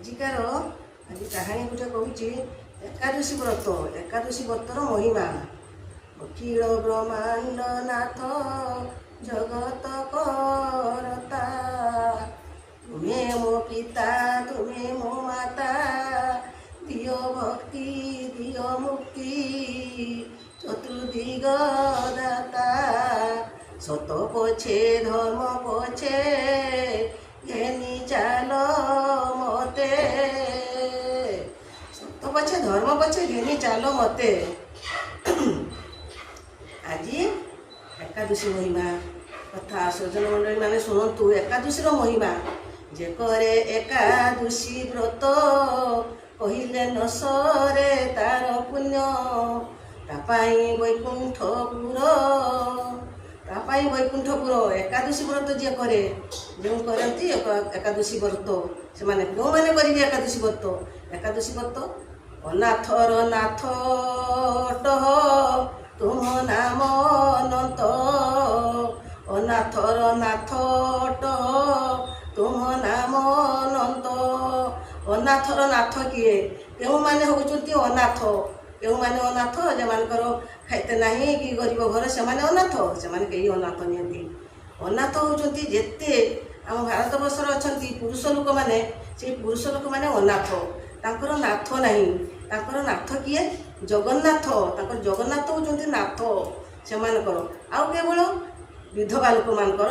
ଆଜିକାର ଆଜି କାହାଣୀ ଗୋଟେ କହୁଛି ଏକାଦଶୀ ବ୍ରତ। ଏକାଦଶୀ ବ୍ରତର ମହିମା। ଅଖିଳ ବ୍ରହ୍ମାଣ୍ଡ ନାଥ ଜଗତ କରତା, ତୁମେ ମୋ ପିତା ତୁମେ ମୋ ମାତା, ଦିଅ ଭକ୍ତି ଦିଅ ମୁକ୍ତି ଚତୁର୍ଦିଗ ଦାତା। ସତ ପଛେ ଧର୍ମ ପଛେ ଘେନି ଚାଲ ମତେ, ସତ ପଛେ ଧର୍ମ ପଛେ ଘେନି ଚାଲ ମତେ। ଆଜି ଏକାଦଶୀ ମହିମା କଥା ସଜ୍ଜନ ମଣ୍ଡଳୀ ମାନେ ଶୁଣନ୍ତୁ। ଏକାଦଶୀର ମହିମା। ଯେ କରେ ଏକାଦଶୀ ବ୍ରତ, କହିଲେ ନ ସରେ ତାର ପୁଣ୍ୟ। ତା ପାଇଁ ବୈକୁଣ୍ଠପୁର, ତା ପାଇଁ ବୈକୁଣ୍ଠପୁର। ଏକାଦଶୀ ବ୍ରତ ଯିଏ କରେ, ଯେଉଁ କରନ୍ତି ଏକାଦଶୀ ବ୍ରତ, ସେମାନେ କେଉଁମାନେ କରିବେ ଏକାଦଶୀ ବ୍ରତ? ଏକାଦଶୀ ବ୍ରତ ଅନାଥର ନାଥ ଟହ ତୁମ ନାମ ଅନନ୍ତ, ଅନାଥର ନାଥ ଟହ ତୁମ ନାମ ଅନନ୍ତ। ଅନାଥର ନାଥ କିଏ? କେଉଁମାନେ ହେଉଛନ୍ତି ଅନାଥ? କେଉଁମାନେ ଅନାଥ? ଯେମାନଙ୍କର ଖାଇତେ ନାହିଁ କି ଗରିବ ଘର, ସେମାନେ ଅନାଥ? ସେମାନେ କେହି ଅନାଥ ନିଅନ୍ତି। ଅନାଥ ହେଉଛନ୍ତି ଯେତେ ଆମ ଭାରତବର୍ଷରେ ଅଛନ୍ତି ପୁରୁଷ ଲୋକମାନେ, ସେଇ ପୁରୁଷ ଲୋକମାନେ ଅନାଥ। ତାଙ୍କର ନାଥ ନାହିଁ। ତାଙ୍କର ନାଥ କିଏ? ଜଗନ୍ନାଥ। ତାଙ୍କର ଜଗନ୍ନାଥ ହେଉଛନ୍ତି ନାଥ ସେମାନଙ୍କର। ଆଉ କେବଳ ବିଧବା ଲୋକମାନଙ୍କର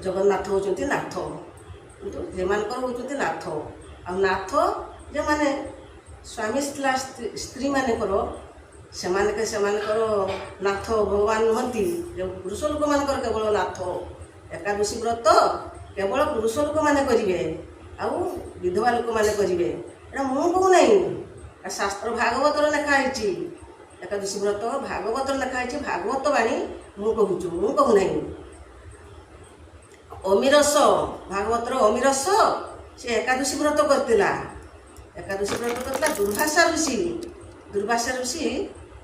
ଜଗନ୍ନାଥ ହେଉଛନ୍ତି ନାଥ, କିନ୍ତୁ ସେମାନଙ୍କର ହେଉଛନ୍ତି ନାଥ। ଆଉ ନାଥ ଯେଉଁମାନେ ସ୍ୱାମୀ ସ୍ତ୍ରୀ ମାନଙ୍କର, ସେମାନଙ୍କର ନାଥ ଭଗବାନ ନୁହନ୍ତି। ଯେଉଁ ପୁରୁଷ ଲୋକମାନଙ୍କର କେବଳ ନାଥ। ଏକାଦଶୀ ବ୍ରତ କେବଳ ପୁରୁଷ ଲୋକମାନେ କରିବେ, ଆଉ ବିଧବା ଲୋକମାନେ କରିବେ। ଏଇଟା ମୁଁ କହୁନାହିଁ, ଶାସ୍ତ୍ର ଭାଗବତରେ ଲେଖା ହେଇଛି। ଏକାଦଶୀ ବ୍ରତ ଭାଗବତରେ ଲେଖା ହେଇଛି। ଭାଗବତ ବାଣୀ ମୁଁ କହୁଛୁ, ମୁଁ କହୁନାହିଁ। ଅମିରସ, ଭାଗବତର ଅମିରସ ସେ ଏକାଦଶୀ ବ୍ରତ କରିଥିଲା। ଏକାଦଶୀ ବ୍ରତ କରିଥିଲା। ଦୁର୍ବାସା ଋଷି, ଦୁର୍ବାସା ଋଷି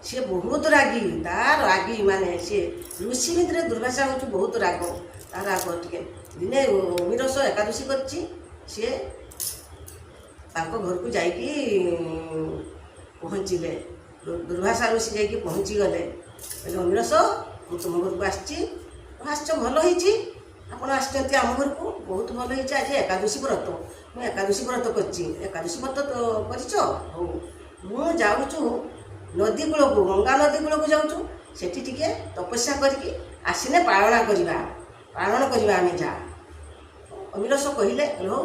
ସିଏ ବହୁତ ରାଗି। ତା ରାଗି ମାନେ ସିଏ ଋଷି ଭିତରେ ଦୁର୍ବାସା ହେଉଛି ବହୁତ ରାଗ। ତା ରାଗ ଟିକେ। ଦିନେ ଅମିରସ ଏକାଦଶୀ କରିଛି। ସିଏ ତାଙ୍କ ଘରକୁ ଯାଇକି ପହଞ୍ଚିଲେ। ଦୁର୍ବାସା ଋଷି ଯାଇକି ପହଞ୍ଚିଗଲେ। କହିଲେ ଅମିରସ, ମୁଁ ତୁମ ଘରକୁ ଆସିଛି। ଆସିଛ, ଭଲ ହେଇଛି। ଆପଣ ଆସିଛନ୍ତି ଆମ ଘରକୁ, ବହୁତ ଭଲ ହେଇଛି। ଆଜି ଏକାଦଶୀ ବ୍ରତ, ମୁଁ ଏକାଦଶୀ ବ୍ରତ କରିଛି। ଏକାଦଶୀ ବ୍ରତ କରିଛ? ହଉ, ମୁଁ ଯାଉଛୁ ନଦୀ କୂଳକୁ, ଗଙ୍ଗା ନଦୀ କୂଳକୁ ଯାଉଛୁ। ସେଠି ଟିକେ ତପସ୍ୟା କରିକି ଆସିଲେ ପାଳନ କରିବା ଆମେ ଯା। ଅମିରସ କହିଲେ, ହଉ।